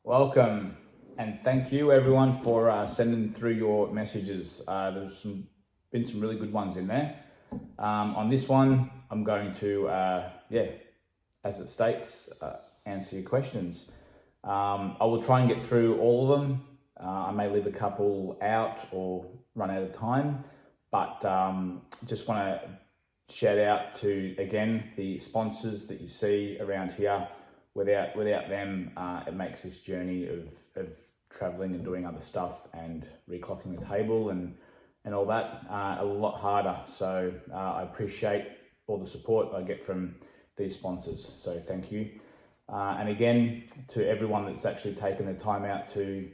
Welcome, and thank you everyone for sending through your messages. Been some really good ones in there. On this one, I'm going to, as it states, answer your questions. I will try and get through all of them. I may leave a couple out or run out of time, but just want to shout out to, again, the sponsors that you see around here. Without them, it makes this journey of traveling and doing other stuff and reclothing the table and all that a lot harder. So I appreciate all the support I get from these sponsors. So thank you. And again, to everyone that's actually taken the time out to,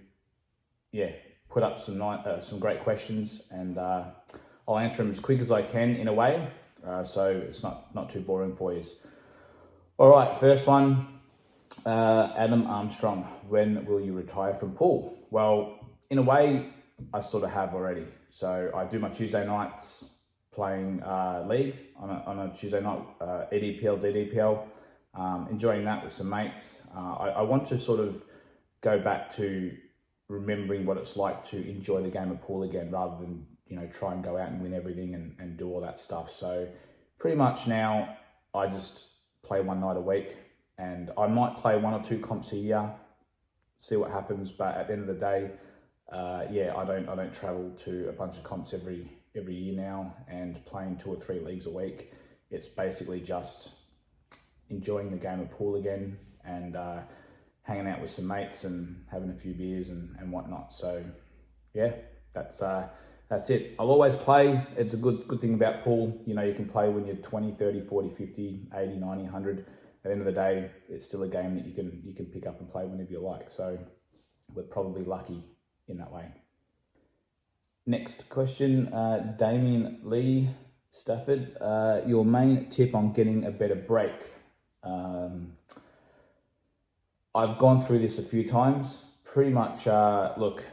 put up some great questions, and I'll answer them as quick as I can in a way, so it's not too boring for you. All right, first one. Adam Armstrong, when will you retire from pool? Well, in a way, I sort of have already. So I do my Tuesday nights playing league on a Tuesday night, EDPL, DDPL, enjoying that with some mates. I want to sort of go back to remembering what it's like to enjoy the game of pool again, rather than, try and go out and win everything and do all that stuff. So pretty much now I just play one night a week. And I might play one or two comps a year, see what happens. But at the end of the day, I don't travel to a bunch of comps every year now and playing 2 or 3 leagues a week. It's basically just enjoying the game of pool again and hanging out with some mates and having a few beers and whatnot. So that's it. I'll always play. It's a good thing about pool. You can play when you're 20, 30, 40, 50, 80, 90, 100. At the end of the day, it's still a game that you can pick up and play whenever you like. So we're probably lucky in that way. Next question, Damien Lee Stafford. Your main tip on getting a better break. I've gone through this a few times. Pretty much, look,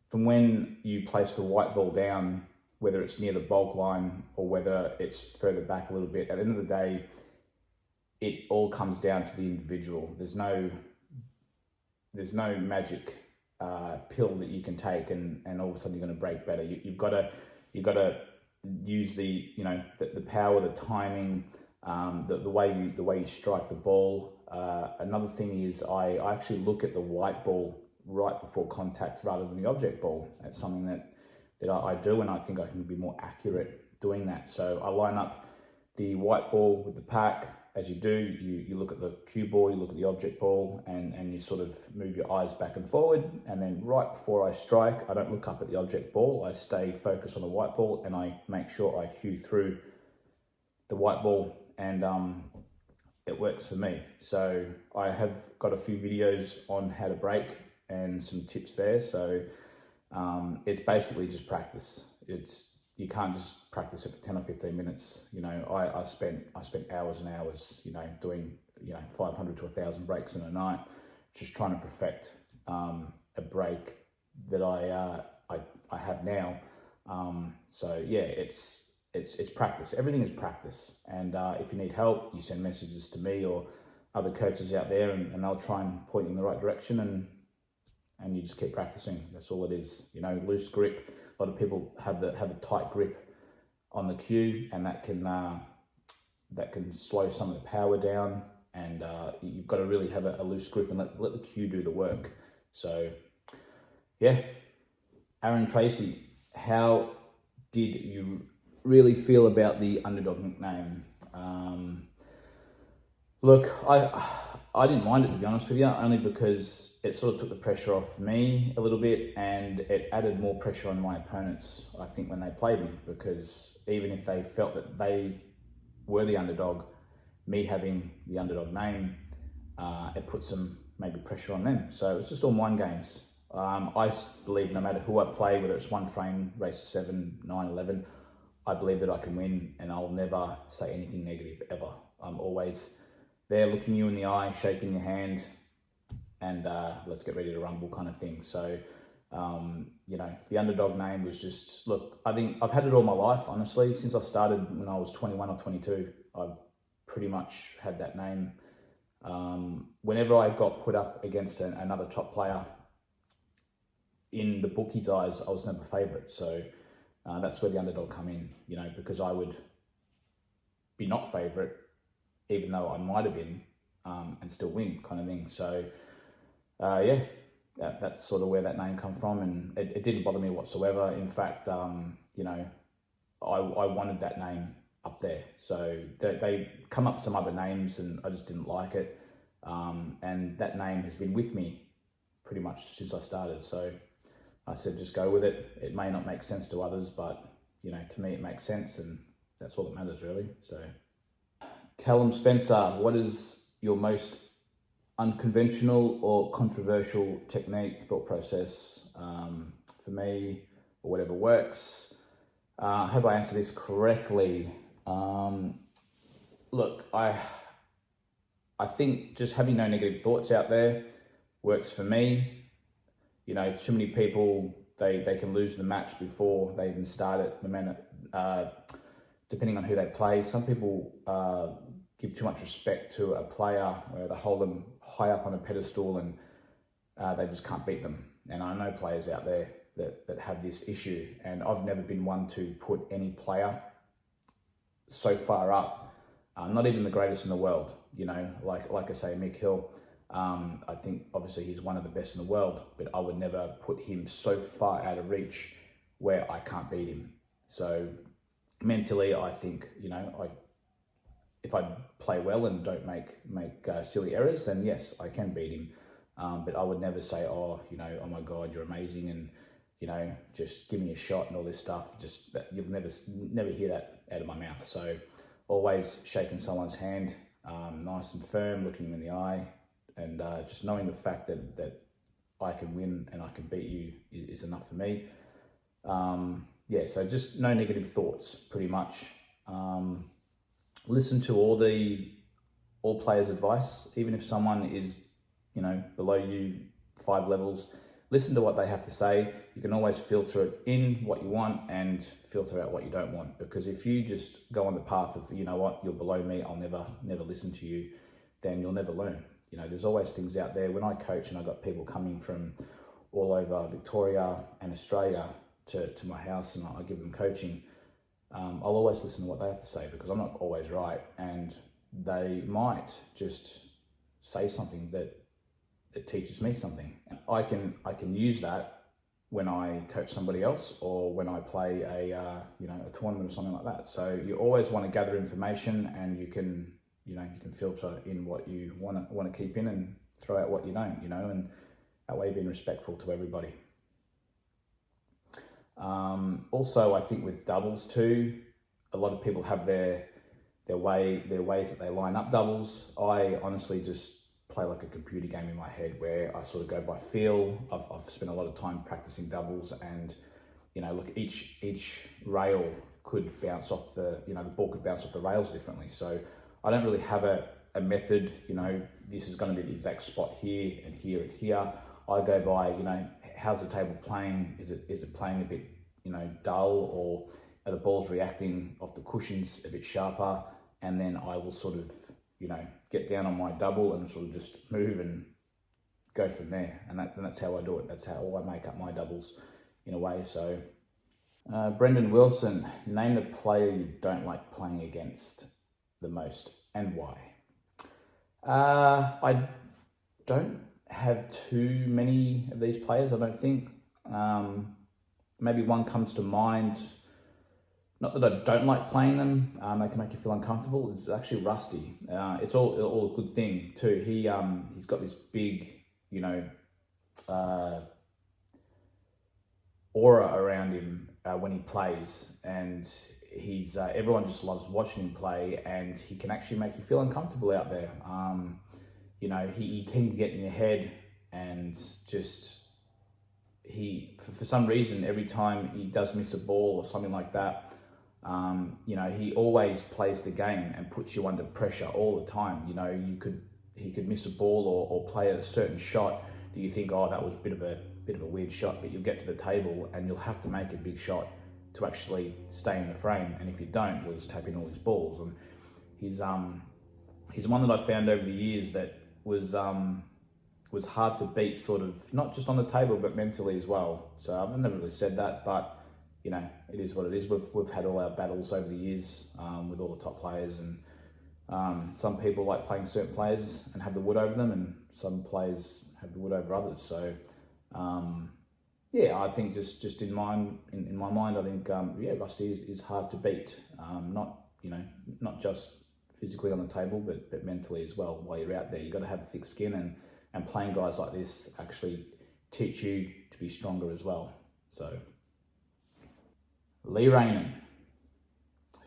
from when you place the white ball down, whether it's near the bulk line or whether it's further back a little bit, at the end of the day, it all comes down to the individual. There's no magic pill that you can take and all of a sudden you're going to break better. You've got to use the power, the timing, the way you strike the ball. Another thing is I actually look at the white ball right before contact rather than the object ball. That's something that I do, and I think I can be more accurate doing that. So I line up the white ball with the pack. As you do, you look at the cue ball, you look at the object ball, and you sort of move your eyes back and forward. And then right before I strike, I don't look up at the object ball. I stay focused on the white ball, and I make sure I cue through the white ball, and it works for me. So I have got a few videos on how to break and some tips there. So it's basically just practice. You can't just practice it for 10 or 15 minutes. I spent hours and hours, doing, 500 to 1,000 breaks in a night, just trying to perfect a break that I have now. It's practice. Everything is practice. And if you need help, you send messages to me or other coaches out there, and they'll try and point you in the right direction, and you just keep practicing. That's all it is. Loose grip. A lot of people have the tight grip on the cue, and that can slow some of the power down. And you've got to really have a loose grip and let the cue do the work. So, Aaron Tracy, how did you really feel about the underdog nickname? Look, I didn't mind it, to be honest with you, only because it sort of took the pressure off me a little bit, and it added more pressure on my opponents, I think, when they played me, because even if they felt that they were the underdog, me having the underdog name, it put some maybe pressure on them. So it was just all mind games. I believe no matter who I play, whether it's one frame, race 7, 9, 11, I believe that I can win, and I'll never say anything negative ever. I'm always there looking you in the eye, shaking your hand, and let's get ready to rumble kind of thing. So, the underdog name was just, look, I think I've had it all my life, honestly. Since I started when I was 21 or 22, I've pretty much had that name Whenever I got put up against another top player, in the bookies' eyes, I was never favourite. So that's where the underdog come in, because I would be not favourite, even though I might have been, and still win, kind of thing. So that's sort of where that name come from, and it didn't bother me whatsoever. In fact, I wanted that name up there. So they come up with some other names, and I just didn't like it. And that name has been with me pretty much since I started. So I said, just go with it. It may not make sense to others, but to me it makes sense, and that's all that matters, really. So, Callum Spencer, what is your most unconventional or controversial technique, thought process? For me, or whatever works. I hope I answer this correctly. Look, I think just having no negative thoughts out there works for me. Too many people, they can lose the match before they even start it, no matter, depending on who they play. Some people give too much respect to a player, where they hold them high up on a pedestal, and they just can't beat them. And I know players out there that have this issue, and I've never been one to put any player so far up, not even the greatest in the world, like I say, Mick Hill. I think obviously he's one of the best in the world, but I would never put him so far out of reach where I can't beat him. So mentally, I think, if I play well and don't make silly errors, then yes, I can beat him. But I would never say, oh my God, you're amazing, and just give me a shot and all this stuff. Just that, you'll never hear that out of my mouth. So always shaking someone's hand, nice and firm, looking them in the eye, and just knowing the fact that I can win and I can beat you is enough for me. So just no negative thoughts, pretty much. Listen to all players' advice, even if someone is, below you 5 levels. Listen to what they have to say. You can always filter it in what you want and filter out what you don't want. Because if you just go on the path of, you're below me, I'll never listen to you, then you'll never learn. There's always things out there. When I coach and I got people coming from all over Victoria and Australia to my house, and I give them coaching, I'll always listen to what they have to say, because I'm not always right, and they might just say something that teaches me something. I can use that when I coach somebody else, or when I play a tournament or something like that. So you always want to gather information, and you can filter in what you want to keep in and throw out what you don't, and that way being respectful to everybody. Also, I think with doubles too, a lot of people have their ways that they line up doubles. I honestly just play like a computer game in my head, where I sort of go by feel. I've spent a lot of time practicing doubles, and look, each rail could bounce off the ball could bounce off the rails differently. So I don't really have a method. This is going to be the exact spot here and here and here. I go by, how's the table playing? Is it playing a bit, dull, or are the balls reacting off the cushions a bit sharper? And then I will sort of, get down on my double and sort of just move and go from there. And that's how I do it. That's how I make up my doubles in a way. So, Brendan Wilson, name the player you don't like playing against the most, and why? I don't have too many of these players, I don't think. Maybe one comes to mind. Not that I don't like playing them. They can make you feel uncomfortable. It's actually Rusty. It's all a good thing too. He's got this big, aura around him when he plays, and he's everyone just loves watching him play, and he can actually make you feel uncomfortable out there. He can get in your head, and just for some reason, every time he does miss a ball or something like that, he always plays the game and puts you under pressure all the time. He could miss a ball or play a certain shot that you think, oh, that was a bit of a weird shot, but you'll get to the table and you'll have to make a big shot to actually stay in the frame. And if you don't, he'll just tap in all his balls. And he's one that I found over the years that was hard to beat, sort of not just on the table but mentally as well. So I've never really said that, but you know, it is what it is. We've had all our battles over the years with all the top players, and some people like playing certain players and have the wood over them, and some players have the wood over others. So yeah, I think just in my mind, I think Rusty is hard to beat. Not just physically on the table, but mentally as well. While you're out there, you've got to have thick skin, and playing guys like this actually teach you to be stronger as well. So, Lee Rainen.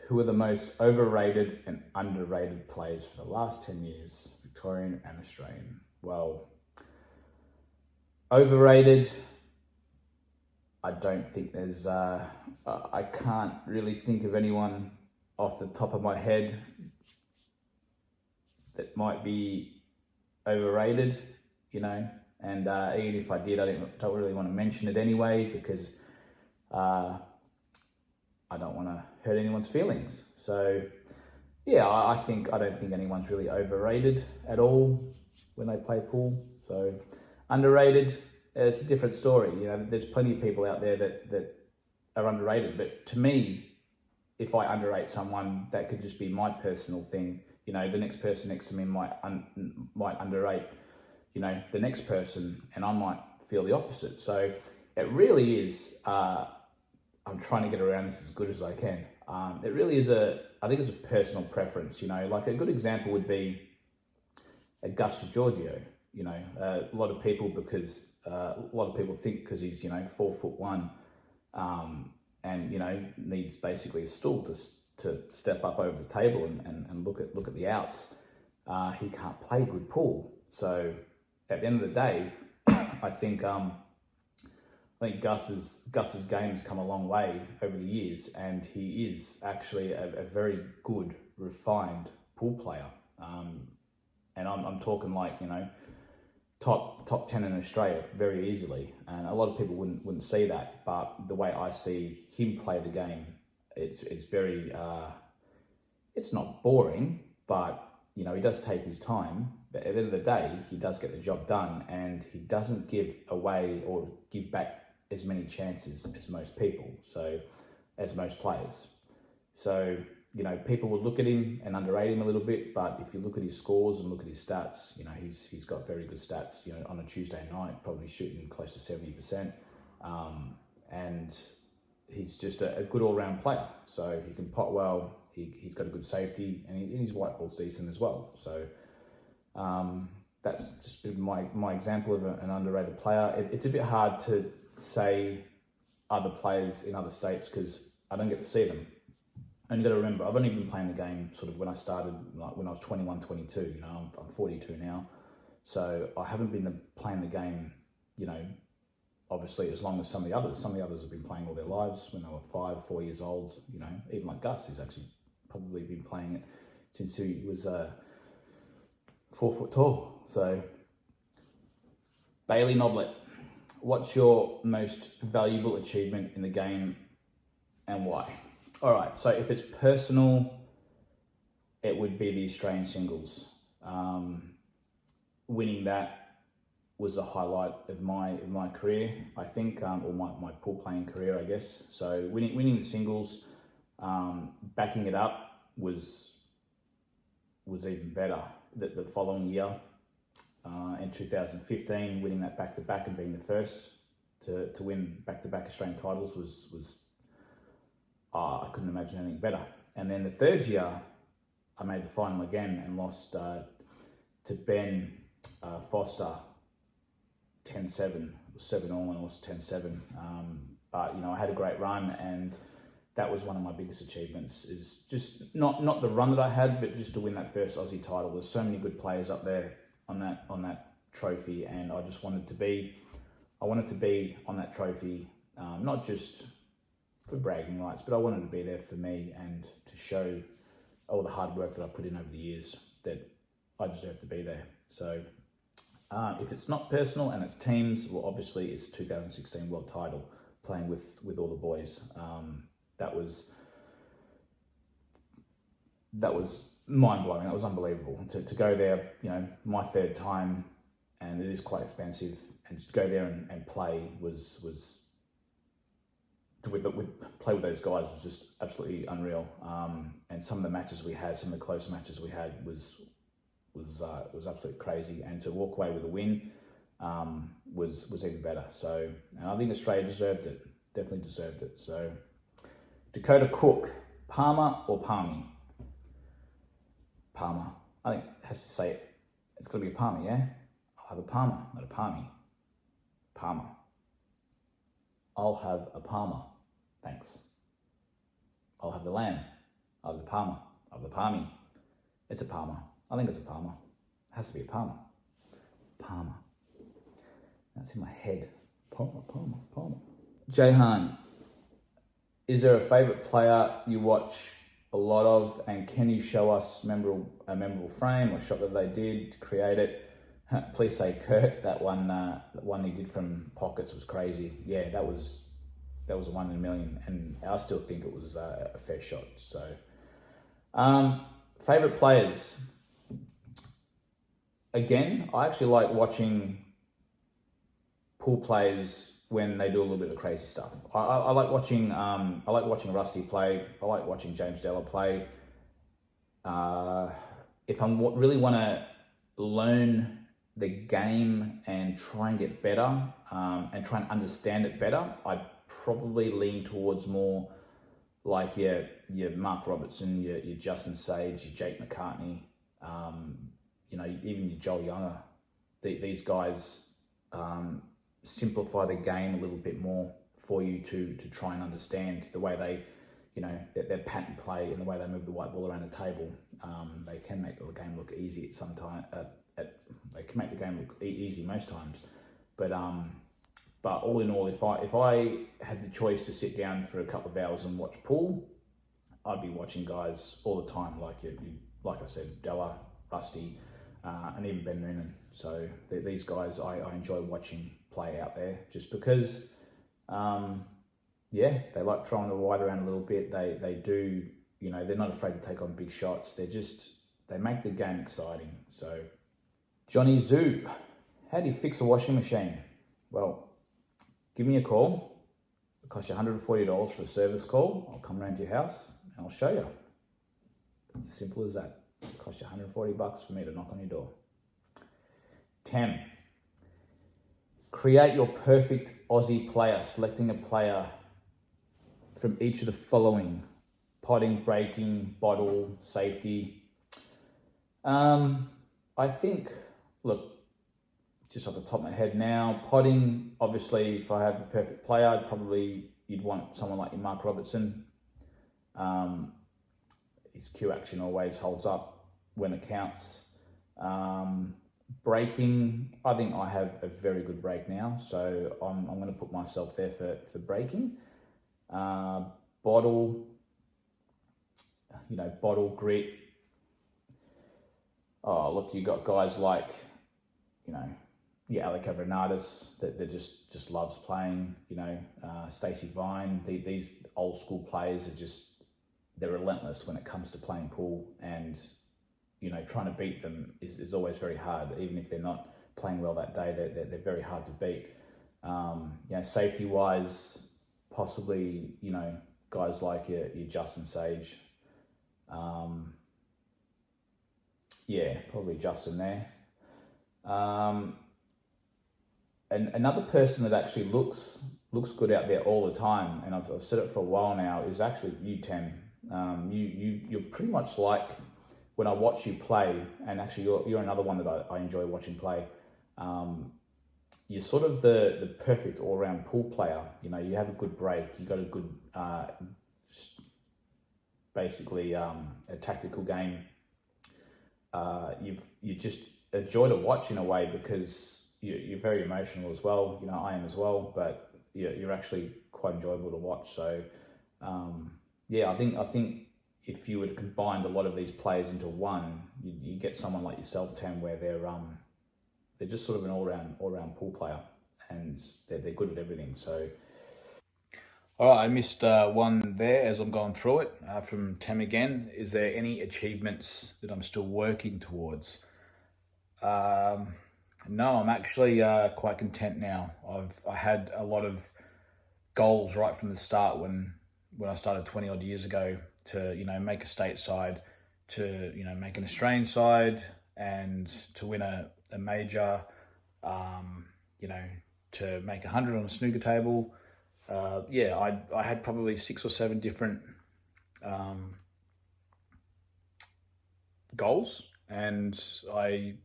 Who are the most overrated and underrated players for the last 10 years, Victorian and Australian? Well, overrated, I don't think there's, I can't really think of anyone off the top of my head that might be overrated, you know, and even if I did, I don't really want to mention it anyway, because I don't want to hurt anyone's feelings. So yeah, I don't think anyone's really overrated at all when they play pool. So underrated, it's a different story. You know, there's plenty of people out there that are underrated, but to me, if I underrate someone, that could just be my personal thing. You know, the next person next to me might underrate, you know, the next person, and I might feel the opposite. So it really is, I'm trying to get around this as good as I can. It really is I think it's a personal preference, you know. Like a good example would be Gus Giorgio. You know, a lot of people think because he's, you know, 4'1", and you know, needs basically a stool to step up over the table and look at the outs. He can't play good pool. So at the end of the day, I think Gus's game has come a long way over the years, and he is actually a very good, refined pool player. And I'm talking like, you know, top 10 in Australia very easily. And a lot of people wouldn't see that, but the way I see him play the game, it's very, it's not boring, but you know, he does take his time, but at the end of the day, he does get the job done, and he doesn't give away or give back as many chances as most people, so as most players. So, you know, people will look at him and underrate him a little bit, but if you look at his scores and look at his stats, you know, he's got very good stats. You know, on a Tuesday night, probably shooting close to 70%, and he's just a good all-round player. So he can pot well, he's got a good safety, and his white ball's decent as well. So that's just been my example of an underrated player. It's a bit hard to say other players in other states because I don't get to see them. And you got to remember, I've only been playing the game sort of when I started, like when I was 21, 22. You know, I'm 42 now, so I haven't been playing the game, you know, obviously as long as some of the others. Some of the others have been playing all their lives when they were 4 years old. You know, even like Gus, who's actually probably been playing it since he was 4 foot tall. So Bailey Noblet, what's your most valuable achievement in the game and why? All right, so if it's personal, it would be the Australian singles. Winning that was a highlight of my career, I think, or my pool playing career, I guess. So winning the singles, backing it up was even better. The following year, in 2015, winning that back-to-back and being the first to win back-to-back Australian titles was I couldn't imagine anything better. And then the third year, I made the final again and lost to Ben Foster 10-7. It was 7-all and I lost 10-7. But, you know, I had a great run, and that was one of my biggest achievements, is just not the run that I had, but just to win that first Aussie title. There's so many good players up there on that trophy, and I just wanted to be on that trophy, not just for bragging rights, but I wanted to be there for me and to show all the hard work that I put in over the years, that I deserve to be there. So if it's not personal and it's teams, well, obviously it's 2016 world title, playing with all the boys. That was mind blowing. That was unbelievable to go there. You know, my third time, and it is quite expensive. And to go there and play was play with those guys was just absolutely unreal. And some of the matches we had, some of the close matches we had was absolutely crazy. And to walk away with a win was even better. So, and I think Australia deserved it. Definitely deserved it. So, Dakota Cook, Palmer or Palmy? Palmer. I think it has to say it. It's got to be a Palmer, yeah? I'll have a Palmer, not a Palmy. Palmer. I'll have a Palmer. Thanks. I'll have the lamb. I'll have the Palmer. I'll have the Palmy. It's a Palmer. I think it's a Palmer. It has to be a Palmer. Palmer. That's in my head. Palmer, Palmer, Palmer. Jahan, is there a favourite player you watch a lot of, and can you show us a memorable frame or shot that they did to create it? Please say Kurt. That one he did from pockets was crazy. Yeah, that was a 1 in a million, and I still think it was a fair shot. So, favorite players. Again, I actually like watching pool players when they do a little bit of crazy stuff. I like watching. I like watching Rusty play. I like watching James Della play. If I really want to learn the game and try and get better, and try and understand it better, I'd probably lean towards more like your Mark Robertson, your Justin Sage, your Jake McCartney, even your Joel Younger. These guys simplify the game a little bit more for you to try and understand the way they, their pattern play and the way they move the white ball around the table. They can make the game look easy at some time. They can make the game look easy most times, but all in all, if I had the choice to sit down for a couple of hours and watch pool, I'd be watching guys all the time, like I said, Della, Rusty, and even Ben Noonan. So these guys I enjoy watching play out there, just because, they like throwing the white around a little bit. They do, they're not afraid to take on big shots. They make the game exciting. So, Johnny Zoo, how do you fix a washing machine? Well, give me a call. It'll cost you $140 for a service call. I'll come around to your house and I'll show you. It's as simple as that. It'll cost you $140 for me to knock on your door. 10. Create your perfect Aussie player, selecting a player from each of the following: potting, breaking, bottle, safety. I think, look, just off the top of my head now, potting, obviously, if I have the perfect player, you'd want someone like your Mark Robertson. His cue action always holds up when it counts. Breaking, I think I have a very good break now, so I'm going to put myself there for breaking. Bottle, bottle, grit. Oh, look, you got guys like, Alec Avranadis that just loves playing, Stacey Vine. These old school players they're relentless when it comes to playing pool, and, trying to beat them is always very hard. Even if they're not playing well that day, they're very hard to beat. Safety wise, possibly, guys like your Justin Sage. Probably Justin there. And another person that actually looks good out there all the time, and I've said it for a while now, is actually you, Tem. You're pretty much like, when I watch you play, and actually you're another one that I enjoy watching play. You're sort of the perfect all-round pool player. You have a good break. You got a good, a tactical game. You just a joy to watch in a way, because you're very emotional as well. I am as well, but you're actually quite enjoyable to watch. So, I think if you were to combine a lot of these players into one, you get someone like yourself, Tam, where they're just sort of an all round pool player, and they're good at everything. So, All right, I missed one there as I'm going through it from Tem again. Is there any achievements that I'm still working towards? No, I'm actually quite content now. I had a lot of goals right from the start when I started 20 odd years ago to make a state side, to make an Australian side, and to win a major, to make 100 on a snooker table. I had probably 6 or 7 different goals, and I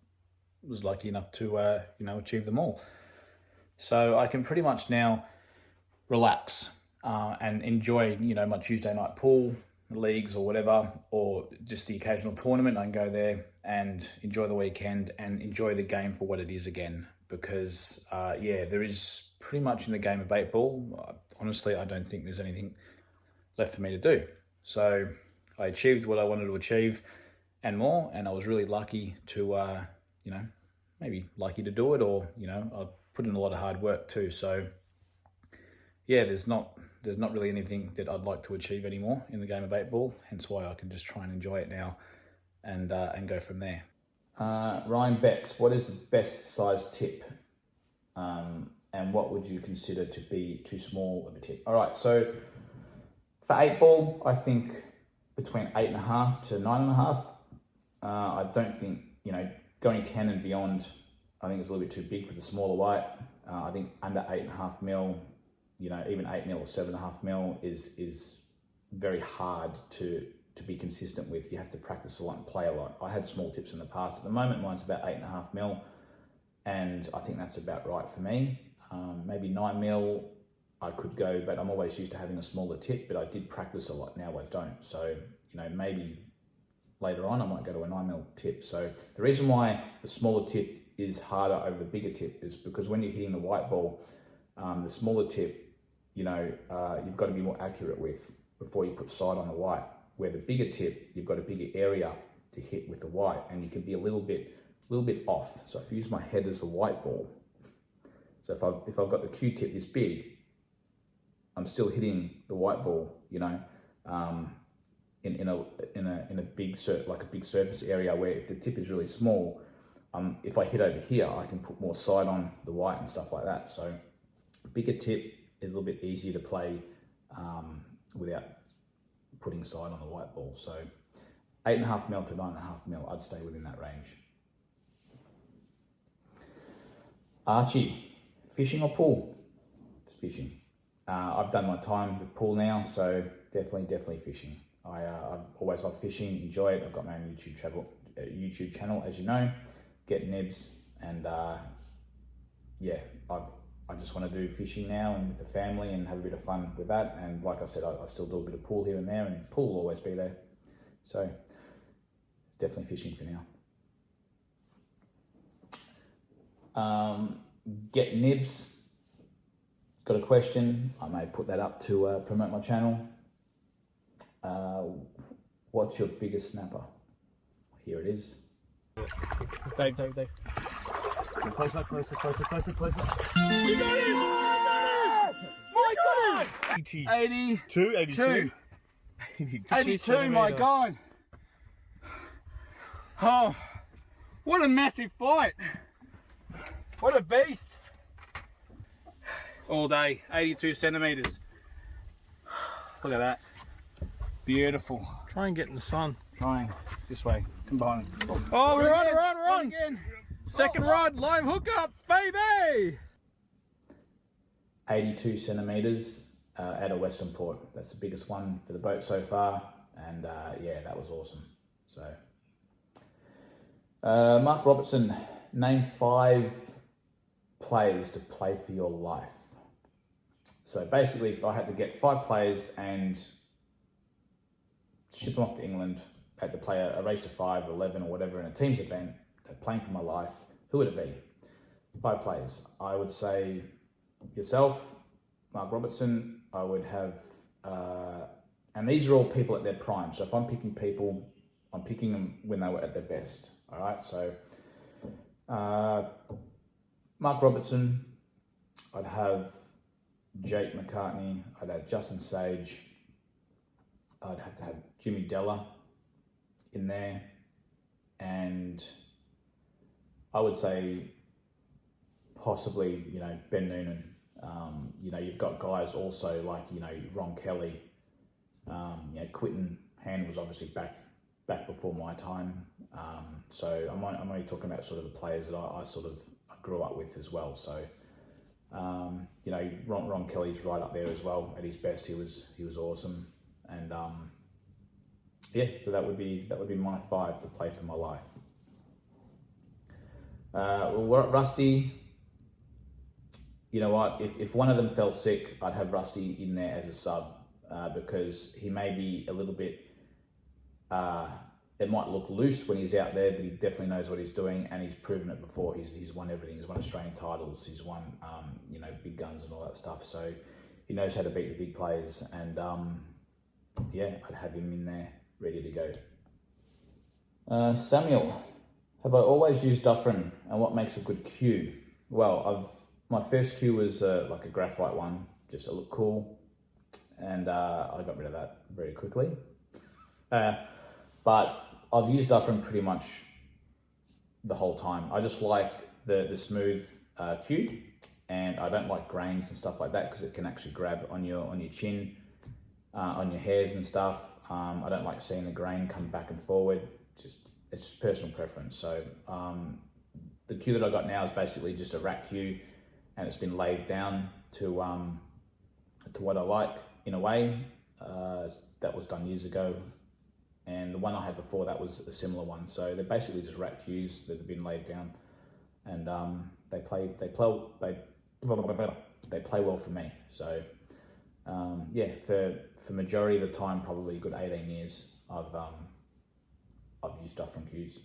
was lucky enough to achieve them all. So I can pretty much now relax and enjoy my Tuesday night pool leagues or whatever, or just the occasional tournament. I can go there and enjoy the weekend and enjoy the game for what it is again, because there is pretty much in the game of 8-ball, honestly, I don't think there's anything left for me to do. So I achieved what I wanted to achieve and more, and I was really lucky to maybe lucky to do it, or I put in a lot of hard work too. So there's not really anything that I'd like to achieve anymore in the game of 8-ball, hence why I can just try and enjoy it now and go from there. Ryan Betts, what is the best size tip, and what would you consider to be too small of a tip? All right, so for 8-ball, I think between 8.5 to 9.5. I don't think, going 10 and beyond, I think it's a little bit too big for the smaller weight. I think under 8.5 mil, even 8 mil or 7.5 mil is very hard to be consistent with. You have to practice a lot and play a lot. I had small tips in the past. At the moment, mine's about 8.5 mil, and I think that's about right for me. Maybe 9 mil I could go, but I'm always used to having a smaller tip, but I did practice a lot. Now I don't. So, maybe later on I might go to a 9 mil tip. So the reason why the smaller tip is harder over the bigger tip is because when you're hitting the white ball, the smaller tip, you've got to be more accurate with before you put side on the white, where the bigger tip, you've got a bigger area to hit with the white, and you can be a little bit off. So if I use my head as the white ball, so if I've got the Q tip this big, I'm still hitting the white ball, in a big surface area, where if the tip is really small, if I hit over here, I can put more side on the white and stuff like that. So bigger tip is a little bit easier to play without putting side on the white ball. So 8.5 mil to 9.5 mil, I'd stay within that range. Archie, fishing or pool? It's fishing. I've done my time with pool now, so definitely fishing. I've always loved fishing, enjoy it. I've got my own YouTube channel, as you know, Get Nibs, and I just want to do fishing now and with the family and have a bit of fun with that. And like I said, I still do a bit of pool here and there, and pool will always be there. So it's definitely fishing for now. Get Nibs, it's got a question. I may put that up to promote my channel. What's your biggest snapper? Here it is. Dave. Closer. You got it! My God! 82, my God. Oh, what a massive fight. What a beast. All day, 82 centimeters. Look at that. Beautiful. Try and get in the sun. Trying. This way. Combine. Oh, we're on. Again. Second rod, live hookup, baby! 82 centimeters out of Western Port. That's the biggest one for the boat so far. And that was awesome. So, Mark Robertson, name 5 players to play for your life. So basically, if I had to get 5 players and ship them off to England, had to play a race of 5 or 11 or whatever in a team's event, playing for my life, who would it be? 5 players. I would say yourself, Mark Robertson. I would have, and these are all people at their prime. So if I'm picking people, I'm picking them when they were at their best. All right. So Mark Robertson. I'd have Jake McCartney. I'd have Justin Sage. I'd have to have Jimmy Della in there. And I would say possibly, Ben Noonan. You've got guys also like, Ron Kelly. Quinton Hand was obviously back before my time. So I'm only talking about sort of the players that I grew up with as well. So, Ron Kelly's right up there as well. At his best, he was awesome. And so that would be my 5 to play for my life. Rusty, you know what? If one of them fell sick, I'd have Rusty in there as a sub because he may be a little bit. It might look loose when he's out there, but he definitely knows what he's doing, and he's proven it before. He's won everything. He's won Australian titles. He's won big guns and all that stuff. So he knows how to beat the big players, and I'd have him in there ready to go. Samuel, have I always used Dufferin, and what makes a good cue? Well, my first cue was like a graphite one, just to look cool, and I got rid of that very quickly. But I've used Dufferin pretty much the whole time. I just like the smooth cue, and I don't like grains and stuff like that because it can actually grab on your chin, on your hairs and stuff. I don't like seeing the grain come back and forward. It's just personal preference. So the cue that I got now is basically just a rack cue, and it's been laid down to what I like in a way. That was done years ago. And the one I had before that was a similar one. So they're basically just rack cues that have been laid down, and they play well for me. So for majority of the time, probably a good 18 years, I've used Dufferin cues.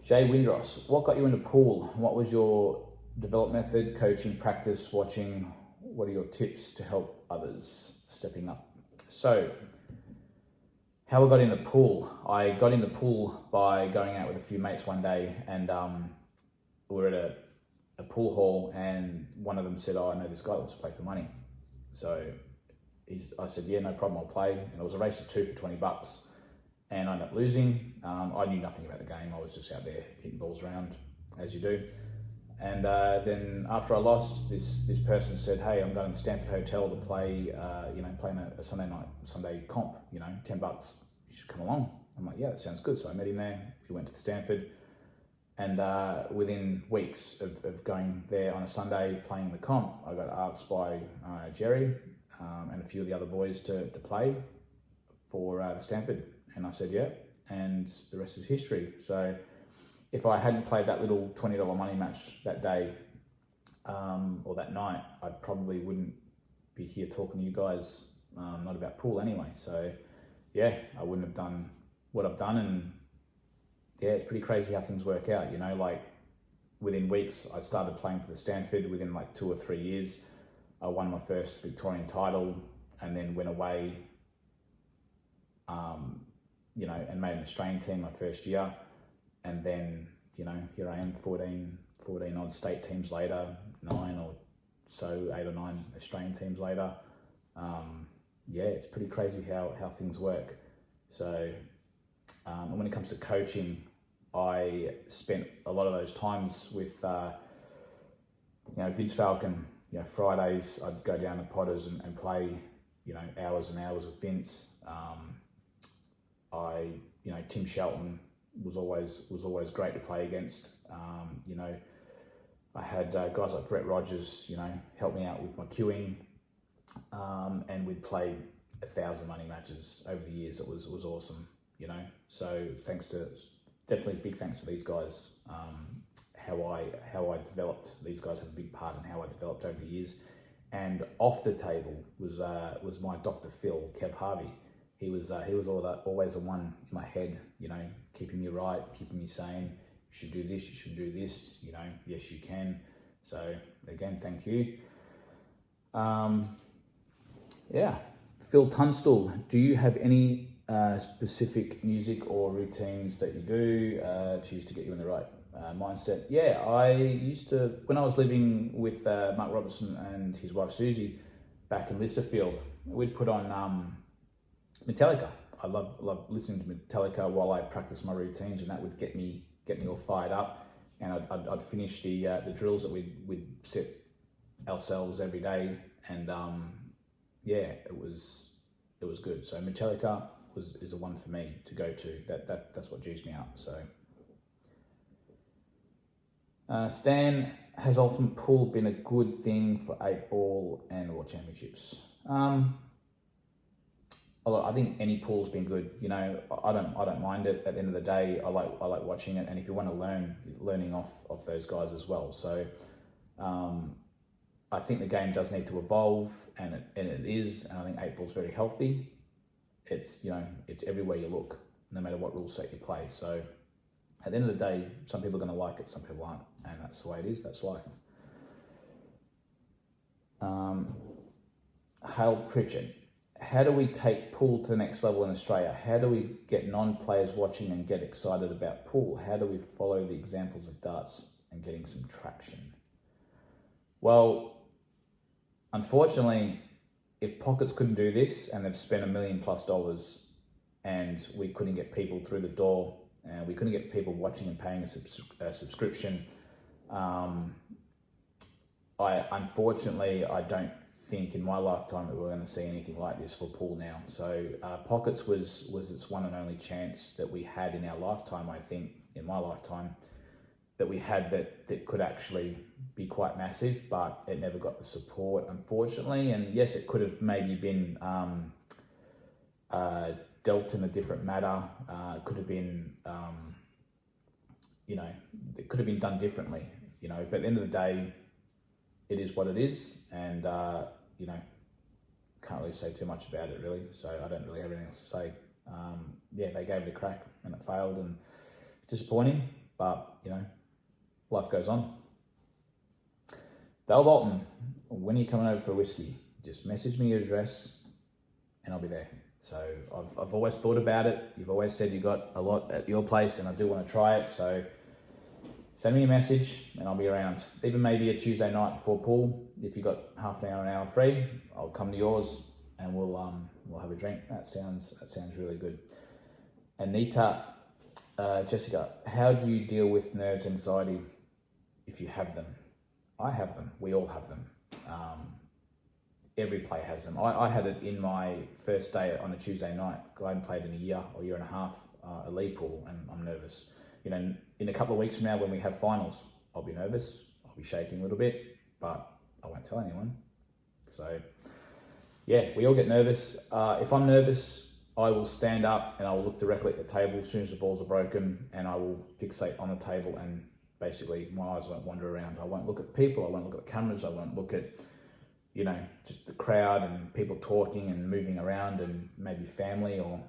Jay Windross, what got you into pool? What was your development method, coaching, practice, watching? What are your tips to help others stepping up? So, how I got in the pool. I got in the pool by going out with a few mates one day, and we were at a pool hall, and one of them said, I know this guy that wants to play for money. So I said, yeah, no problem, I'll play. And it was a race of 2 for $20, and I ended up losing. I knew nothing about the game. I was just out there hitting balls around, as you do. And then after I lost, this person said, hey, I'm going to the Stanford Hotel to play, playing a Sunday comp, $10. You should come along. I'm like, yeah, that sounds good. So I met him there. We went to the Stanford. And within weeks of going there on a Sunday playing the comp, I got asked by Jerry and a few of the other boys to play for the Stanford. And I said, yeah, and the rest is history. So if I hadn't played that little $20 money match that day or that night, I probably wouldn't be here talking to you guys, not about pool anyway. So yeah, I wouldn't have done what I've done, and yeah, it's pretty crazy how things work out, like within weeks, I started playing for the Stanford. Within like 2 or 3 years, I won my first Victorian title, and then went away, and made an Australian team my first year. And then, here I am 14 odd state teams later, 8 or 9 Australian teams later. It's pretty crazy how things work. So, and when it comes to coaching, I spent a lot of those times with, Vince Falcon. Fridays I'd go down to Potters and play, hours and hours with Vince. Tim Shelton was always great to play against. I had guys like Brett Rogers, help me out with my cueing, and we'd play 1,000 money matches over the years. It was awesome, So definitely big thanks to these guys. How I developed, these guys have a big part in how I developed over the years. And off the table was my Dr. Phil, Kev Harvey. He was always the one in my head, keeping me right, keeping me sane. You should do this, you should do this, yes you can. So again, thank you. Phil Tunstall, do you have any specific music or routines that you do to use to get you in the right mindset? Yeah, I used to, when I was living with Mark Robertson and his wife Susie back in Listerfield, we'd put on Metallica. I love listening to Metallica while I practice my routines, and that would get me all fired up. And I'd finish the drills that we'd set ourselves every day, and yeah, it was good. So Metallica is the one for me to go to. That's what juiced me up. So Stan, has Ultimate Pool been a good thing for 8-ball and World Championships? I think any pool's been good. You know, I don't mind it. At the end of the day, I like watching it, and if you want to learning off those guys as well. So I think the game does need to evolve, and it is, and I think 8-ball's very healthy. It's, you know, it's everywhere you look, no matter what rule set you play. So at the end of the day, some people are going to like it, some people aren't, and that's the way it is. That's life. Hale Pritchard, how do we take pool to the next level in Australia? How do we get non-players watching and get excited about pool? How do we follow the examples of darts and getting some traction? Well, unfortunately, if Pockets couldn't do this and they've spent $1 million+ and we couldn't get people through the door and we couldn't get people watching and paying a subscription, unfortunately, I don't think in my lifetime that we're going to see anything like this for pool now. So Pockets was its one and only chance that we had in our lifetime, I think, in my lifetime, that we had that could actually be quite massive, but it never got the support, unfortunately. And yes, it could have maybe been dealt in a different manner. It could have been, you know, it could have been done differently, you know, but at the end of the day, it is what it is. And, you know, can't really say too much about it really. So I don't really have anything else to say. Yeah, they gave it a crack and it failed, and it's disappointing, but you know, life goes on. Dale Bolton, when are you coming over for a whiskey? Just message me your address and I'll be there. So I've always thought about it. You've always said you got a lot at your place and I do want to try it. So send me a message and I'll be around. Even maybe a Tuesday night before pool. If you got half an hour free, I'll come to yours and we'll have a drink. That sounds really good. Anita, Jessica, how do you deal with nerves, anxiety if you have them? I have them. We all have them. Every player has them. I had it in my first day on a Tuesday night. I hadn't played in a year or year and a half, elite pool, and I'm nervous. You know, in a couple of weeks from now when we have finals, I'll be nervous. I'll be shaking a little bit, but I won't tell anyone. So yeah, we all get nervous. If I'm nervous, I will stand up and I will look directly at the table as soon as the balls are broken, and I will fixate on the table, and basically my eyes won't wander around. I won't look at people, I won't look at the cameras, I won't look at, you know, just the crowd and people talking and moving around and maybe family or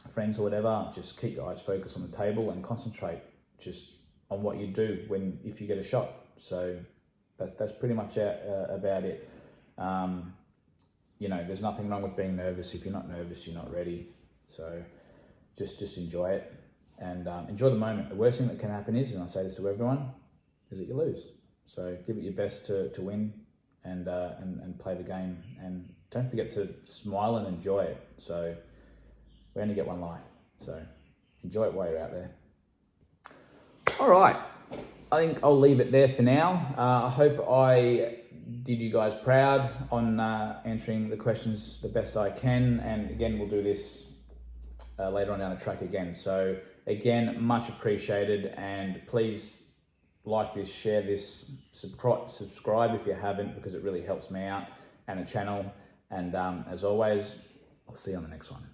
friends or whatever. Just keep your eyes focused on the table and concentrate just on what you do if you get a shot. So that's pretty much about it. You know, there's nothing wrong with being nervous. If you're not nervous, you're not ready. So just enjoy it and enjoy the moment. The worst thing that can happen is, and I say this to everyone, is that you lose. So give it your best to win and play the game. And don't forget to smile and enjoy it. So we only get one life. So enjoy it while you're out there. All right. I think I'll leave it there for now. I hope I did you guys proud on answering the questions the best I can. And again, we'll do this later on down the track again. So again, much appreciated, and please like this, share this, subscribe if you haven't, because it really helps me out and the channel. And as always, I'll see you on the next one.